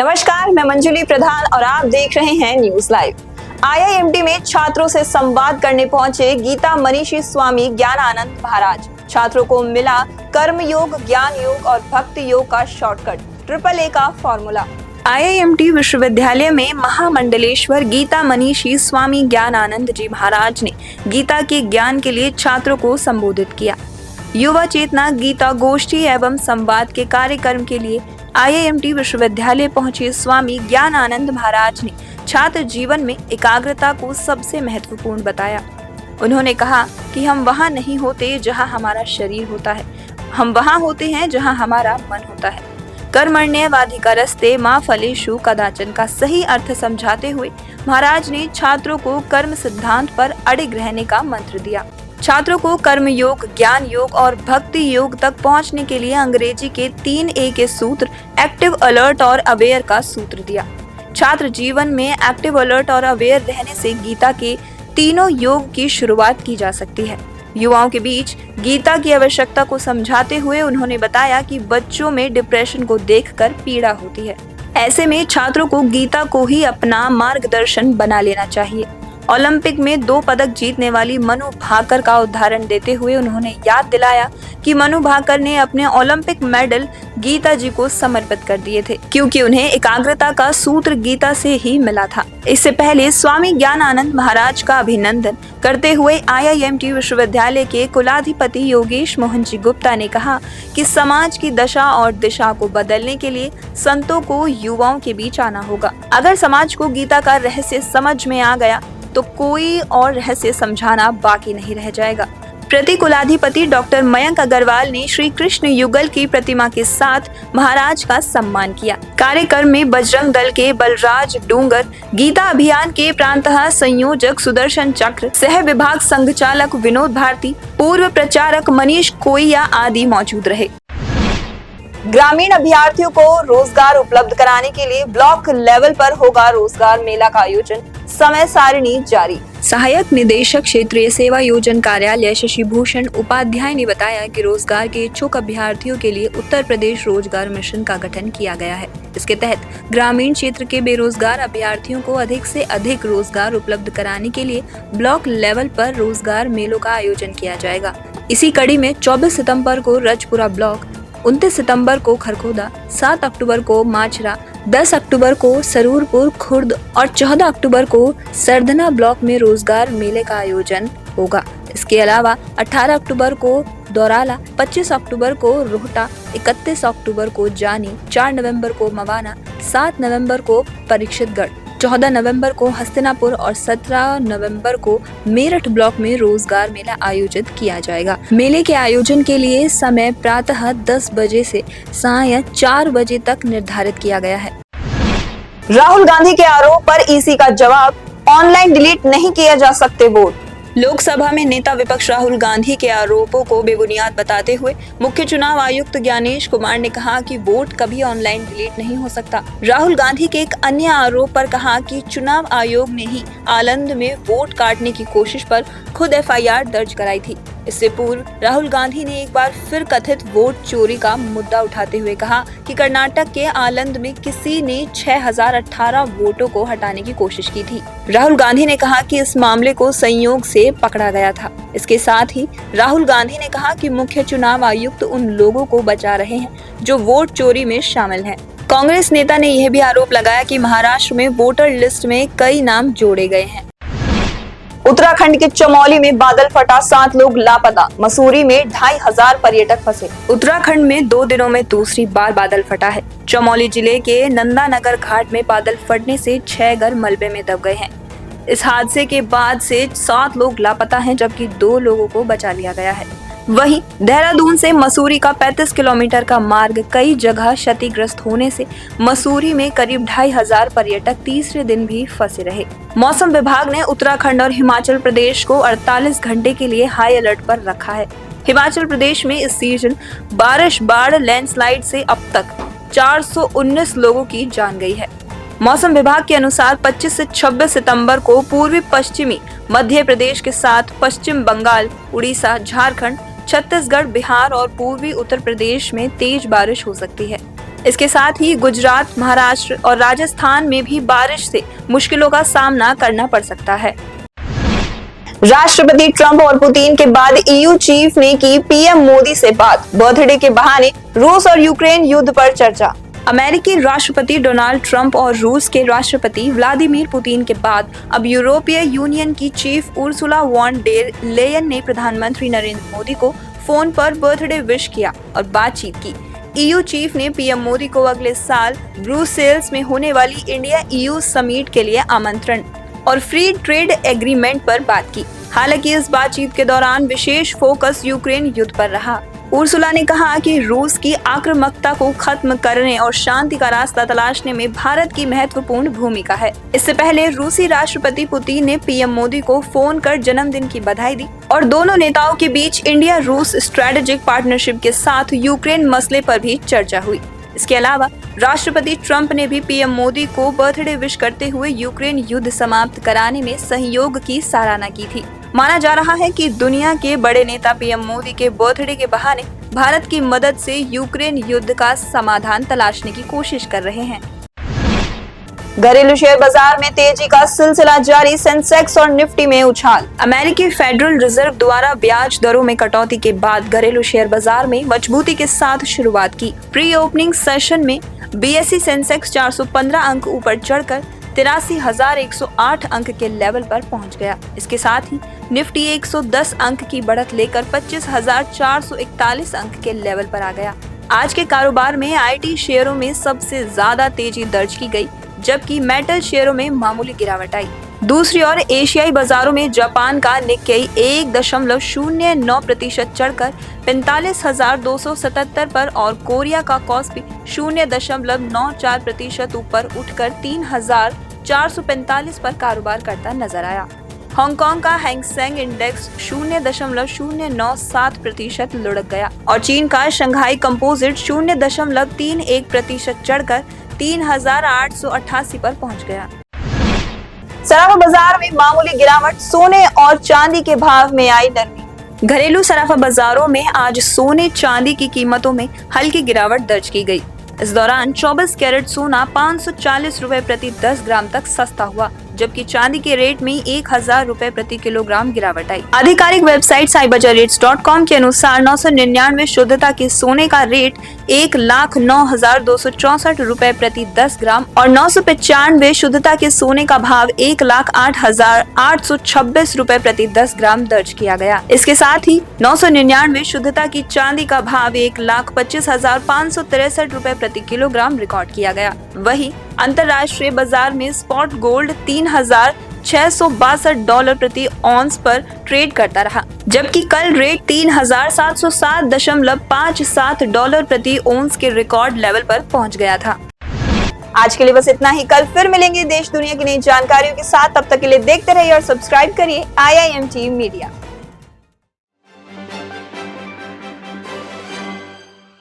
नमस्कार, मैं मंजुली प्रधान और आप देख रहे हैं न्यूज लाइव। आईआईएमटी में छात्रों से संवाद करने पहुंचे गीता मनीषी स्वामी ज्ञानानंद महाराज। छात्रों को मिला कर्म योग, ज्ञान योग और भक्ति योग का शॉर्टकट, AAA का फॉर्मूला। आईआईएमटी विश्वविद्यालय में महामंडलेश्वर गीता मनीषी स्वामी ज्ञानानंद जी महाराज ने गीता के ज्ञान के लिए छात्रों को संबोधित किया। युवा चेतना गीता गोष्ठी एवं संवाद के कार्यक्रम के लिए आईआईएमटी विश्वविद्यालय पहुंचे स्वामी ज्ञानानंद महाराज ने छात्र जीवन में एकाग्रता को सबसे महत्वपूर्ण बताया। उन्होंने कहा कि हम वहां नहीं होते जहां हमारा शरीर होता है, हम वहां होते हैं जहां हमारा मन होता है। कर्मण्येवाधिकारस्ते मा फलेषु कदाचन का सही अर्थ समझाते हुए महाराज ने छात्रों को कर्म सिद्धांत पर अडिग रहने का मंत्र दिया। छात्रों को कर्म योग, ज्ञान योग और भक्ति योग तक पहुंचने के लिए अंग्रेजी के 3A के सूत्र एक्टिव, अलर्ट और अवेयर का सूत्र दिया। छात्र जीवन में एक्टिव, अलर्ट और अवेयर रहने से गीता के तीनों योग की शुरुआत की जा सकती है। युवाओं के बीच गीता की आवश्यकता को समझाते हुए उन्होंने बताया कि बच्चों में डिप्रेशन को देखकर पीड़ा होती है। ऐसे में छात्रों को गीता को ही अपना मार्गदर्शन बना लेना चाहिए। ओलंपिक में 2 पदक जीतने वाली मनु भाकर का उदाहरण देते हुए उन्होंने याद दिलाया कि मनु भाकर ने अपने ओलंपिक मेडल गीता जी को समर्पित कर दिए थे, क्योंकि उन्हें एकाग्रता का सूत्र गीता से ही मिला था। इससे पहले स्वामी ज्ञानानंद महाराज का अभिनंदन करते हुए आईआईएमटी विश्वविद्यालय के कुलाधिपति योगेश मोहन जी गुप्ता ने कहा कि समाज की दशा और दिशा को बदलने के लिए संतों को युवाओं के बीच आना होगा। अगर समाज को गीता का रहस्य समझ में आ गया तो कोई और रहस्य समझाना बाकी नहीं रह जाएगा। प्रति कुलाधिपति डॉक्टर मयंक अग्रवाल ने श्री कृष्ण युगल की प्रतिमा के साथ महाराज का सम्मान किया। कार्यक्रम में बजरंग दल के बलराज डूंगर, गीता अभियान के प्रांतः संयोजक सुदर्शन चक्र, सह विभाग संघचालक विनोद भारती, पूर्व प्रचारक मनीष कोइया आदि मौजूद रहे। ग्रामीण अभ्यर्थियों को रोजगार उपलब्ध कराने के लिए ब्लॉक लेवल पर होगा रोजगार मेला का आयोजन, समय सारिणी जारी। सहायक निदेशक क्षेत्रीय सेवा योजना कार्यालय शशि भूषण उपाध्याय ने बताया कि रोजगार के इच्छुक अभ्यर्थियों के लिए उत्तर प्रदेश रोजगार मिशन का गठन किया गया है। इसके तहत ग्रामीण क्षेत्र के बेरोजगार अभ्यर्थियों को अधिक से अधिक रोजगार उपलब्ध कराने के लिए ब्लॉक लेवल पर रोजगार मेलों का आयोजन किया जाएगा। इसी कड़ी में 24 सितम्बर को रजपुरा ब्लॉक, 29 सितंबर को खरखोदा, 7 अक्टूबर को माचरा, 10 अक्टूबर को सरूरपुर खुर्द और 14 अक्टूबर को सरधना ब्लॉक में रोजगार मेले का आयोजन होगा। इसके अलावा 18 अक्टूबर को दौराला, 25 अक्टूबर को रोहटा, 31 अक्टूबर को जानी, 4 नवंबर को मवाना, 7 नवंबर को परीक्षितगढ़, 14 नवंबर को हस्तिनापुर और 17 नवंबर को मेरठ ब्लॉक में रोजगार मेला आयोजित किया जाएगा। मेले के आयोजन के लिए समय प्रातः 10 बजे से सायं 4 बजे तक निर्धारित किया गया है। राहुल गांधी के आरोप पर ईसी का जवाब, ऑनलाइन डिलीट नहीं किए जा सकते वोट। लोकसभा में नेता विपक्ष राहुल गांधी के आरोपों को बेबुनियाद बताते हुए मुख्य चुनाव आयुक्त ज्ञानेश कुमार ने कहा कि वोट कभी ऑनलाइन डिलीट नहीं हो सकता। राहुल गांधी के एक अन्य आरोप पर कहा कि चुनाव आयोग ने ही आलंद में वोट काटने की कोशिश पर खुद FIR दर्ज कराई थी। इससे पूर्व राहुल गांधी ने एक बार फिर कथित वोट चोरी का मुद्दा उठाते हुए कहा कि कर्नाटक के आलंद में किसी ने 6018 वोटों को हटाने की कोशिश की थी। राहुल गांधी ने कहा कि इस मामले को संयोग से पकड़ा गया था। इसके साथ ही राहुल गांधी ने कहा कि मुख्य चुनाव आयुक्त उन लोगों को बचा रहे हैं जो वोट चोरी में शामिल हैं। कांग्रेस नेता ने यह भी आरोप लगाया कि महाराष्ट्र में वोटर लिस्ट में कई नाम जोड़े गए हैं। उत्तराखंड के चमोली में बादल फटा, 7 लोग लापता। मसूरी में 2500 पर्यटक फंसे। उत्तराखंड में 2 दिनों में दूसरी बार बादल फटा है। चमोली जिले के नंदानगर घाट में बादल फटने से 6 घर मलबे में दब गए हैं। इस हादसे के बाद से 7 लोग लापता हैं, जबकि 2 लोगों को बचा लिया गया है। वहीं देहरादून से मसूरी का 35 किलोमीटर का मार्ग कई जगह क्षतिग्रस्त होने से मसूरी में करीब 2500 पर्यटक तीसरे दिन भी फंसे रहे। मौसम विभाग ने उत्तराखंड और हिमाचल प्रदेश को 48 घंटे के लिए हाई अलर्ट पर रखा है। हिमाचल प्रदेश में इस सीजन बारिश, बाढ़, लैंडस्लाइड से अब तक 419 लोगों की जान गई है। मौसम विभाग के अनुसार 25 से 26 सितंबर को पूर्वी पश्चिमी मध्य प्रदेश के साथ पश्चिम बंगाल, उड़ीसा, झारखंड, छत्तीसगढ़, बिहार और पूर्वी उत्तर प्रदेश में तेज बारिश हो सकती है। इसके साथ ही गुजरात, महाराष्ट्र और राजस्थान में भी बारिश से मुश्किलों का सामना करना पड़ सकता है। राष्ट्रपति ट्रंप और पुतिन के बाद ईयू चीफ ने की पीएम मोदी से बात, बर्थडे के बहाने रूस और यूक्रेन युद्ध पर चर्चा। अमेरिकी राष्ट्रपति डोनाल्ड ट्रंप और रूस के राष्ट्रपति व्लादिमीर पुतिन के बाद अब यूरोपीय यूनियन की chief Ursula von der Leyen ने प्रधानमंत्री नरेंद्र मोदी को फोन पर बर्थडे विश किया और बातचीत की। ईयू चीफ ने पीएम मोदी को अगले साल ब्रुसेल्स में होने वाली इंडिया ईयू समिट के लिए आमंत्रण और फ्री ट्रेड एग्रीमेंट पर बात की। हालांकि इस बातचीत के दौरान विशेष फोकस यूक्रेन युद्ध पर रहा। उर्सुला ने कहा कि रूस की आक्रामकता को खत्म करने और शांति का रास्ता तलाशने में भारत की महत्वपूर्ण भूमिका है। इससे पहले रूसी राष्ट्रपति पुतिन ने पीएम मोदी को फोन कर जन्मदिन की बधाई दी और दोनों नेताओं के बीच इंडिया रूस स्ट्रेटेजिक पार्टनरशिप के साथ यूक्रेन मसले पर भी चर्चा हुई। इसके अलावा राष्ट्रपति ट्रंप ने भी पीएम मोदी को बर्थडे विश करते हुए यूक्रेन युद्ध समाप्त कराने में सहयोग की सराहना की थी। माना जा रहा है कि दुनिया के बड़े नेता पीएम मोदी के बर्थडे के बहाने भारत की मदद से यूक्रेन युद्ध का समाधान तलाशने की कोशिश कर रहे हैं। घरेलू शेयर बाजार में तेजी का सिलसिला जारी, सेंसेक्स और निफ्टी में उछाल। अमेरिकी फेडरल रिजर्व द्वारा ब्याज दरों में कटौती के बाद घरेलू शेयर बाजार में मजबूती के साथ शुरुआत की। प्री ओपनिंग सेशन में बीएसई सेंसेक्स 415 अंक ऊपर चढ़कर 83,108 अंक के लेवल पर पहुंच गया। इसके साथ ही निफ्टी 110 अंक की बढ़त लेकर 25,441 अंक के लेवल पर आ गया। आज के कारोबार में आईटी शेयरों में सबसे ज्यादा तेजी दर्ज की गई, जबकि मेटल शेयरों में मामूली गिरावट आई। दूसरी ओर एशियाई बाजारों में जापान का निक्केई 1.09% चढ़कर 45,277 पर और कोरिया का कॉस्पी 0.94% ऊपर उठकर 3,445 पर कारोबार करता नजर आया। हांगकांग का हैंगसेंग इंडेक्स 0.097% लुढ़क गया और चीन का शंघाई कंपोजिट 0.31% चढ़कर 3,888 पर पहुंच गया। सराफा बाजार में मामूली गिरावट, सोने और चांदी के भाव में आई नरमी। घरेलू सराफा बाजारों में आज सोने चांदी की कीमतों में हल्की गिरावट दर्ज की गई। इस दौरान 24 कैरेट सोना 540 रुपए प्रति 10 ग्राम तक सस्ता हुआ, जबकि चांदी के रेट में 1,000 रुपए प्रति किलोग्राम गिरावट आई। आधिकारिक वेबसाइट cyberrates.com के अनुसार 999 शुद्धता के सोने का रेट 1,09,264 रुपए प्रति 10 ग्राम और 995 शुद्धता के सोने का भाव 1,08,826 रुपए प्रति 10 ग्राम दर्ज किया गया। इसके साथ ही 999 शुद्धता की चांदी का भाव 1,25,563 रुपए प्रति किलोग्राम रिकॉर्ड किया गया। वहीं अंतर्राष्ट्रीय बाजार में स्पॉट गोल्ड $3,662 प्रति ऑन्स पर ट्रेड करता रहा, जबकि कल रेट $3,707.57 प्रति ऑन्स के रिकॉर्ड लेवल पर पहुंच गया था। आज के लिए बस इतना ही। कल फिर मिलेंगे देश दुनिया की नई जानकारियों के साथ। तब तक के लिए देखते रहिए और सब्सक्राइब करिए IIMT मीडिया।